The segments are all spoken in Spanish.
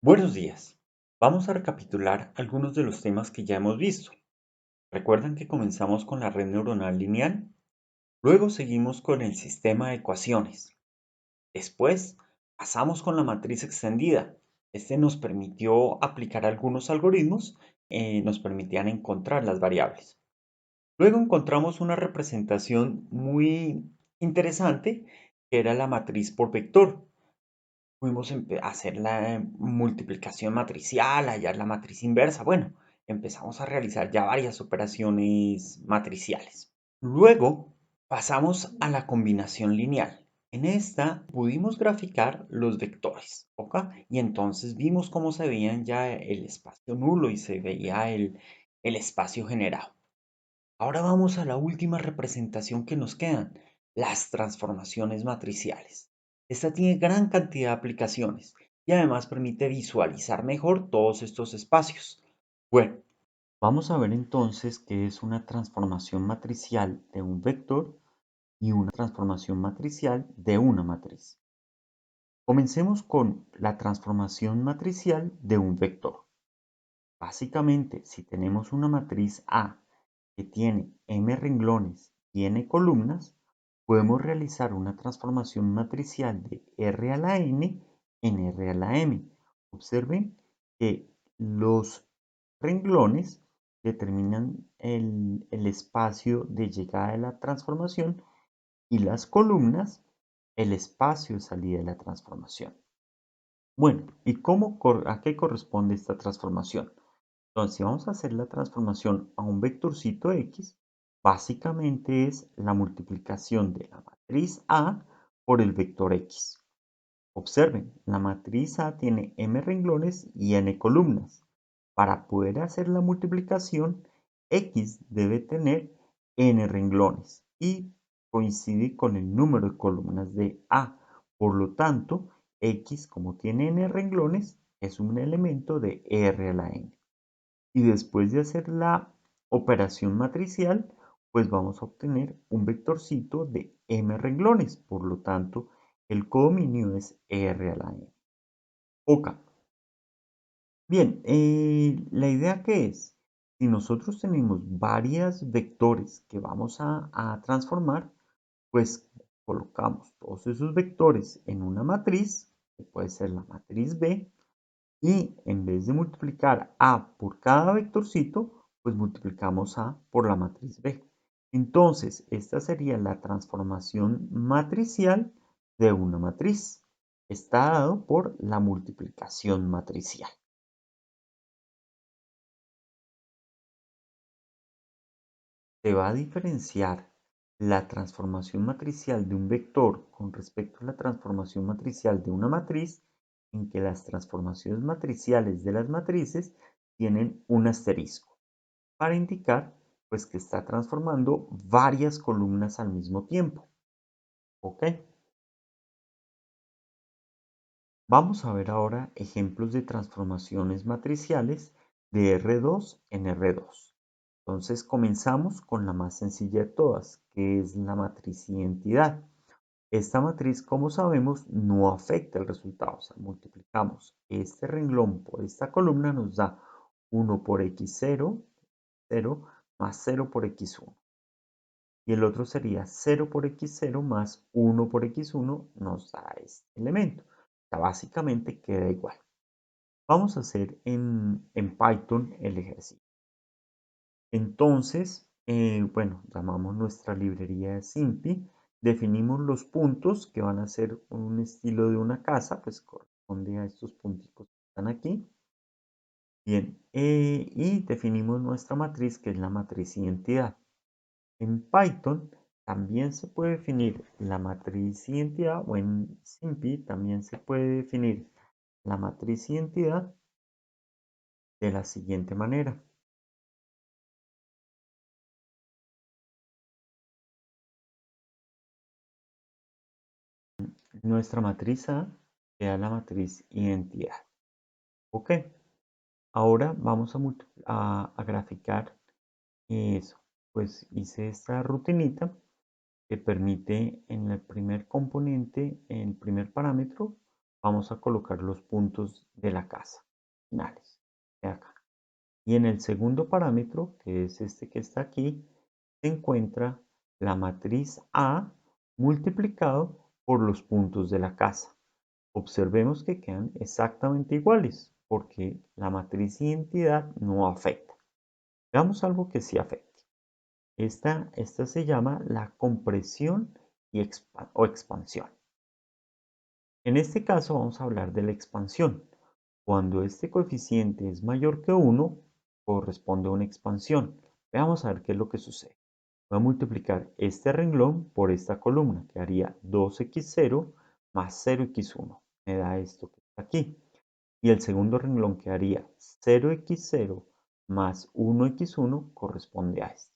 Buenos días. Vamos a recapitular algunos de los temas que ya hemos visto. ¿Recuerdan que comenzamos con la red neuronal lineal? Luego seguimos con el sistema de ecuaciones. Después pasamos con la matriz extendida. Este nos permitió aplicar algunos algoritmos, nos permitían encontrar las variables. Luego encontramos una representación muy interesante que era la matriz por vector. Pudimos hacer la multiplicación matricial, hallar la matriz inversa. Bueno, empezamos a realizar ya varias operaciones matriciales. Luego pasamos a la combinación lineal. En esta pudimos graficar los vectores, ¿ok? Y entonces vimos cómo se veían ya el espacio nulo y se veía el espacio generado. Ahora vamos a la última representación que nos quedan, las transformaciones matriciales. Esta tiene gran cantidad de aplicaciones y además permite visualizar mejor todos estos espacios. Bueno, vamos a ver entonces qué es una transformación matricial de un vector y una transformación matricial de una matriz. Comencemos con la transformación matricial de un vector. Básicamente, si tenemos una matriz A que tiene m renglones y n columnas, podemos realizar una transformación matricial de R a la n en R a la m. Observen que los renglones determinan el espacio de llegada de la transformación y las columnas el espacio de salida de la transformación. Bueno, ¿y a qué corresponde esta transformación? Entonces, si vamos a hacer la transformación a un vectorcito X, básicamente es la multiplicación de la matriz A por el vector X. Observen, la matriz A tiene m renglones y n columnas. Para poder hacer la multiplicación, X debe tener n renglones y coincide con el número de columnas de A. Por lo tanto, X, como tiene n renglones, es un elemento de R a la n. Y después de hacer la operación matricial, pues vamos a obtener un vectorcito de m renglones. Por lo tanto, el codominio es R a la n. Ok. Bien, la idea que es, si nosotros tenemos varios vectores que vamos a transformar, pues colocamos todos esos vectores en una matriz, que puede ser la matriz B, y en vez de multiplicar A por cada vectorcito, pues multiplicamos A por la matriz B. Entonces, esta sería la transformación matricial de una matriz. Está dado por la multiplicación matricial. Se va a diferenciar la transformación matricial de un vector con respecto a la transformación matricial de una matriz en que las transformaciones matriciales de las matrices tienen un asterisco para indicar pues que está transformando varias columnas al mismo tiempo. ¿Ok? Vamos a ver ahora ejemplos de transformaciones matriciales de R2 en R2. Entonces comenzamos con la más sencilla de todas, que es la matriz identidad. Esta matriz, como sabemos, no afecta el resultado. O sea, multiplicamos este renglón por esta columna, nos da 1 por x0, 0, más 0 por x1. Y el otro sería 0 por x0 más 1 por x1 nos da este elemento. O sea, básicamente queda igual. Vamos a hacer en Python el ejercicio. Entonces, bueno, llamamos nuestra librería de SIMPy, definimos los puntos que van a ser un estilo de una casa, pues corresponde a estos punticos que están aquí. Bien, y definimos nuestra matriz, que es la matriz identidad. En Python también se puede definir la matriz identidad, o en SIMPy también se puede definir la matriz identidad de la siguiente manera. Nuestra matriz A queda la matriz identidad. Ok, ahora vamos a graficar eso. Pues hice esta rutinita que permite en el primer componente, en el primer parámetro, vamos a colocar los puntos de la casa finales de acá. Y en el segundo parámetro, que es este que está aquí, se encuentra la matriz A multiplicado por los puntos de la casa. Observemos que quedan exactamente iguales porque la matriz identidad no afecta. Veamos algo que sí afecte. Esta se llama la compresión o expansión. En este caso vamos a hablar de la expansión. Cuando este coeficiente es mayor que 1, corresponde a una expansión. Veamos a ver qué es lo que sucede. Voy a multiplicar este renglón por esta columna, que haría 2x0 más 0x1. Me da esto que está aquí. Y el segundo renglón que haría 0x0 más 1x1 corresponde a este.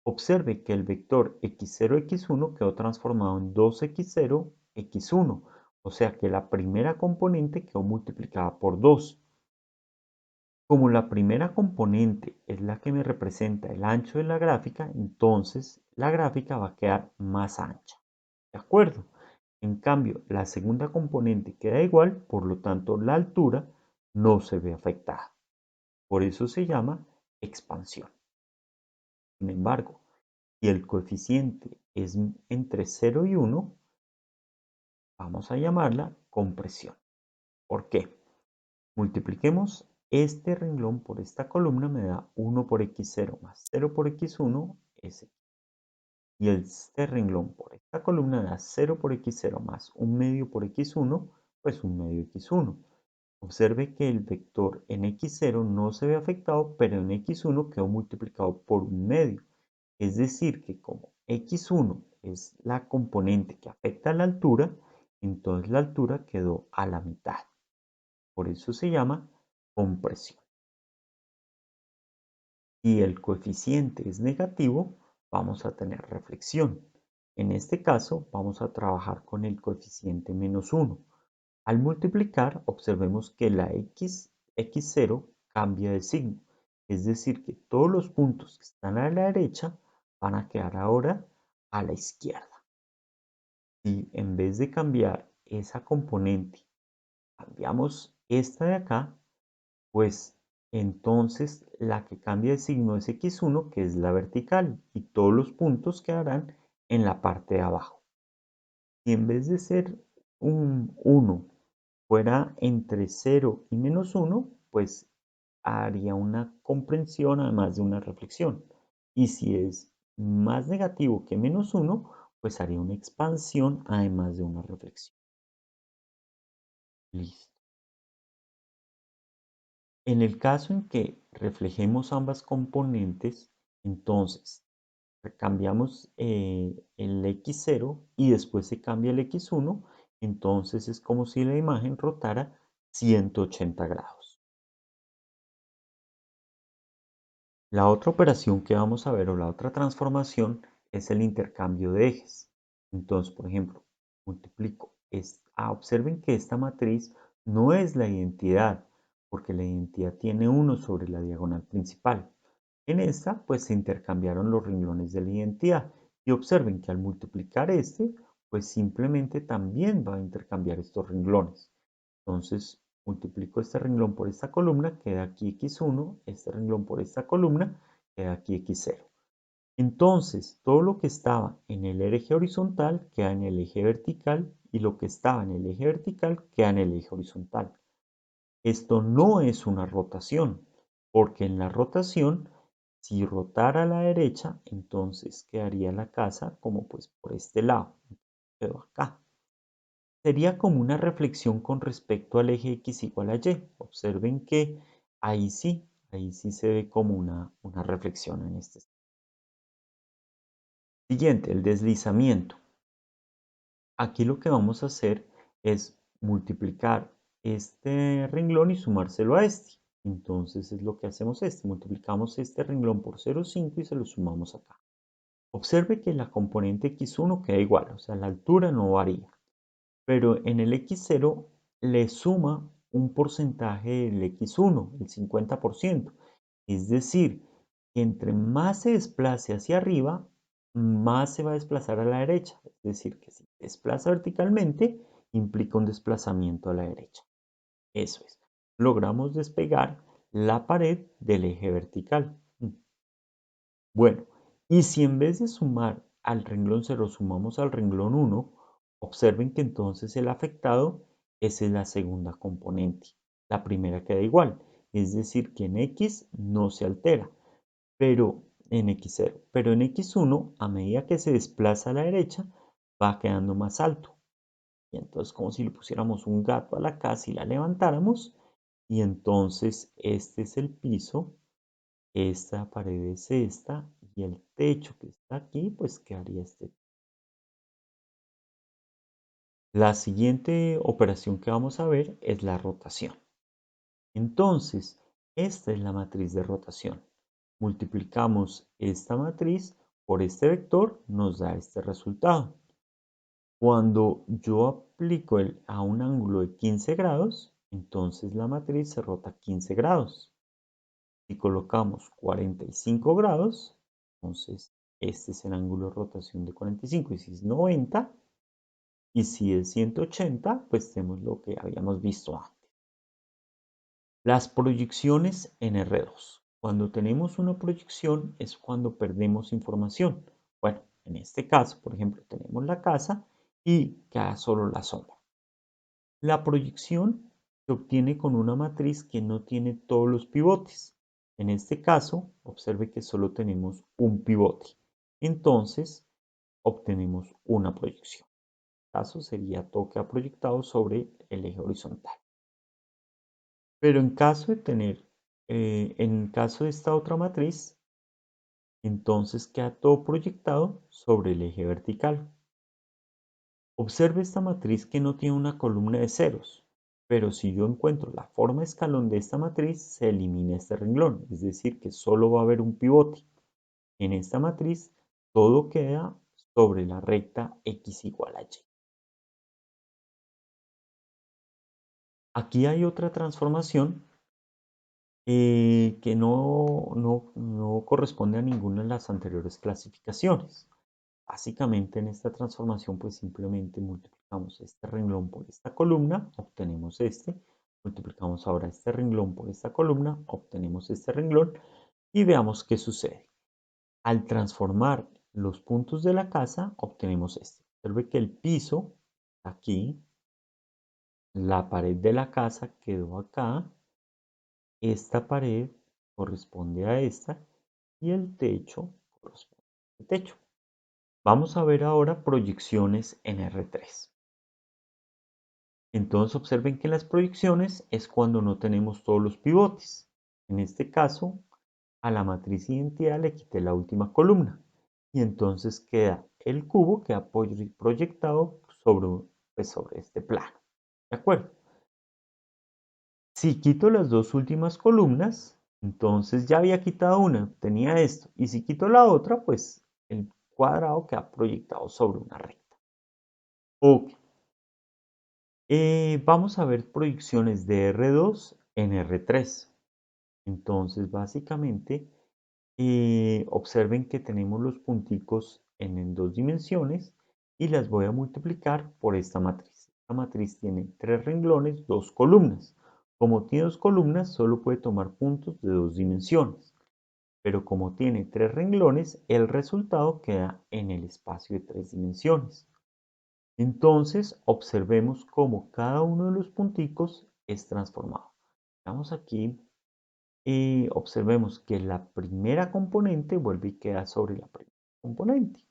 Observe que el vector x0, x1 quedó transformado en 2x0, x1, o sea que la primera componente quedó multiplicada por 2. Como la primera componente es la que me representa el ancho de la gráfica, entonces la gráfica va a quedar más ancha. ¿De acuerdo? En cambio, la segunda componente queda igual, por lo tanto la altura no se ve afectada. Por eso se llama expansión. Sin embargo, si el coeficiente es entre 0 y 1, vamos a llamarla compresión. ¿Por qué? Multipliquemos este renglón por esta columna, me da 1 por x0 más 0 por x1 es x. Y este renglón por esta columna da 0 por x0 más 1 medio por x1, pues 1 medio x1. Observe que el vector en x0 no se ve afectado, pero en x1 quedó multiplicado por 1 medio. Es decir, que como x1 es la componente que afecta a la altura, entonces la altura quedó a la mitad. Por eso se llama compresión. Si el coeficiente es negativo, vamos a tener reflexión. En este caso, vamos a trabajar con el coeficiente menos 1. Al multiplicar, observemos que la x0 cambia de signo. Es decir, que todos los puntos que están a la derecha van a quedar ahora a la izquierda. Si en vez de cambiar esa componente, cambiamos esta de acá, pues entonces la que cambia de signo es x1, que es la vertical, y todos los puntos quedarán en la parte de abajo. Si en vez de ser un 1 fuera entre 0 y menos 1, pues haría una comprensión además de una reflexión. Y si es más negativo que menos 1, pues haría una expansión además de una reflexión. Listo. En el caso en que reflejemos ambas componentes, entonces cambiamos el x0 y después se cambia el x1, entonces es como si la imagen rotara 180 grados. La otra operación que vamos a ver o la otra transformación es el intercambio de ejes. Entonces, por ejemplo, multiplico. Observen que esta matriz no es la identidad, porque la identidad tiene 1 sobre la diagonal principal. En esta, pues se intercambiaron los renglones de la identidad. Y observen que al multiplicar este, pues simplemente también va a intercambiar estos renglones. Entonces, multiplico este renglón por esta columna, queda aquí x1, este renglón por esta columna, queda aquí x0. Entonces, todo lo que estaba en el eje horizontal queda en el eje vertical y lo que estaba en el eje vertical queda en el eje horizontal. Esto no es una rotación, porque en la rotación, si rotara a la derecha, entonces quedaría la casa como pues por este lado, quedó acá. Sería como una reflexión con respecto al eje X igual a Y. Observen que ahí sí se ve como una reflexión en este. Siguiente, el deslizamiento. Aquí lo que vamos a hacer es multiplicar este renglón y sumárselo a este. Entonces es lo que hacemos multiplicamos este renglón por 0,5 y se lo sumamos acá. Observe que la componente x1 queda igual, o sea, la altura no varía. Pero en el x0 le suma un porcentaje del x1, el 50%. Es decir, que entre más se desplace hacia arriba, más se va a desplazar a la derecha. Es decir, que si se desplaza verticalmente, implica un desplazamiento a la derecha. Eso es. Logramos despegar la pared del eje vertical. Bueno, y si en vez de sumar al renglón 0 sumamos al renglón 1, observen que entonces el afectado es la segunda componente. La primera queda igual, es decir, que en X no se altera, pero en X0. Pero en X1, a medida que se desplaza a la derecha, va quedando más alto. Y entonces como si le pusiéramos un gato a la casa y la levantáramos, y entonces este es el piso, esta pared es esta, y el techo que está aquí, pues quedaría este. La siguiente operación que vamos a ver es la rotación. Entonces, esta es la matriz de rotación. Multiplicamos esta matriz por este vector, nos da este resultado. Cuando yo aplico a un ángulo de 15 grados, entonces la matriz se rota 15 grados. Si colocamos 45 grados, entonces este es el ángulo de rotación de 45. Y si es 90, y si es 180, pues tenemos lo que habíamos visto antes. Las proyecciones en R2. Cuando tenemos una proyección es cuando perdemos información. Bueno, en este caso, por ejemplo, tenemos la casa y queda solo la sombra. La proyección se obtiene con una matriz que no tiene todos los pivotes. En este caso, observe que solo tenemos un pivote. Entonces, obtenemos una proyección. En este caso sería todo que ha proyectado sobre el eje horizontal. Pero en caso de esta otra matriz, entonces queda todo proyectado sobre el eje vertical. Observe esta matriz que no tiene una columna de ceros, pero si yo encuentro la forma escalón de esta matriz, se elimina este renglón, es decir, que solo va a haber un pivote. En esta matriz, todo queda sobre la recta x igual a y. Aquí hay otra transformación que no corresponde a ninguna de las anteriores clasificaciones. Básicamente en esta transformación pues simplemente multiplicamos este renglón por esta columna, obtenemos este, multiplicamos ahora este renglón por esta columna, obtenemos este renglón y veamos qué sucede. Al transformar los puntos de la casa obtenemos este. Observe que el piso aquí, la pared de la casa quedó acá, esta pared corresponde a esta y el techo corresponde al techo. Vamos a ver ahora proyecciones en R3. Entonces observen que las proyecciones es cuando no tenemos todos los pivotes. En este caso, a la matriz identidad le quité la última columna. Y entonces queda el cubo que ha proyectado sobre este plano. ¿De acuerdo? Si quito las dos últimas columnas, entonces ya había quitado una, tenía esto. Y si quito la otra, pues el cuadrado queda proyectado sobre una recta. Ok. Vamos a ver proyecciones de R2 en R3. Entonces, básicamente, observen que tenemos los punticos en dos dimensiones y las voy a multiplicar por esta matriz. Esta matriz tiene tres renglones, dos columnas. Como tiene dos columnas, solo puede tomar puntos de dos dimensiones. Pero como tiene tres renglones, el resultado queda en el espacio de tres dimensiones. Entonces, observemos cómo cada uno de los punticos es transformado. Vamos aquí y observemos que la primera componente vuelve y queda sobre la primera componente.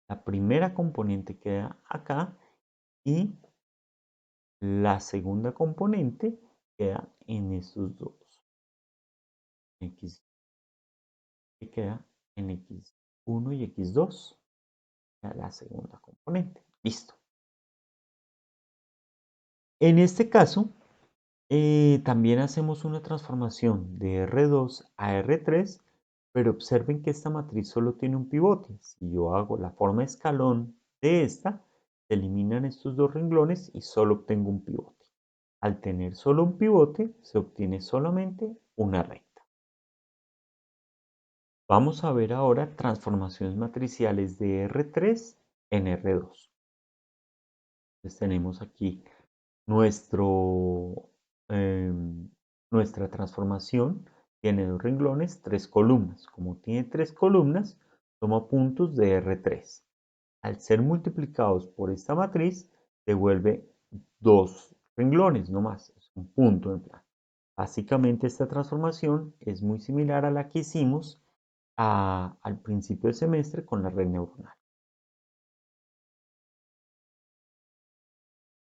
La primera componente queda acá y la segunda componente queda en estos dos. X que queda en X1 y X2. La segunda componente. Listo. En este caso, también hacemos una transformación de R2 a R3, pero observen que esta matriz solo tiene un pivote. Si yo hago la forma escalón de esta, se eliminan estos dos renglones y solo obtengo un pivote. Al tener solo un pivote, se obtiene solamente una recta. Vamos a ver ahora transformaciones matriciales de R3 en R2. Entonces tenemos aquí nuestro, em, nuestra transformación. Tiene dos renglones, tres columnas. Como tiene tres columnas, toma puntos de R3. Al ser multiplicados por esta matriz, devuelve dos renglones, no más, es un punto en plan. Básicamente esta transformación es muy similar a la que hicimos al principio del semestre con la red neuronal.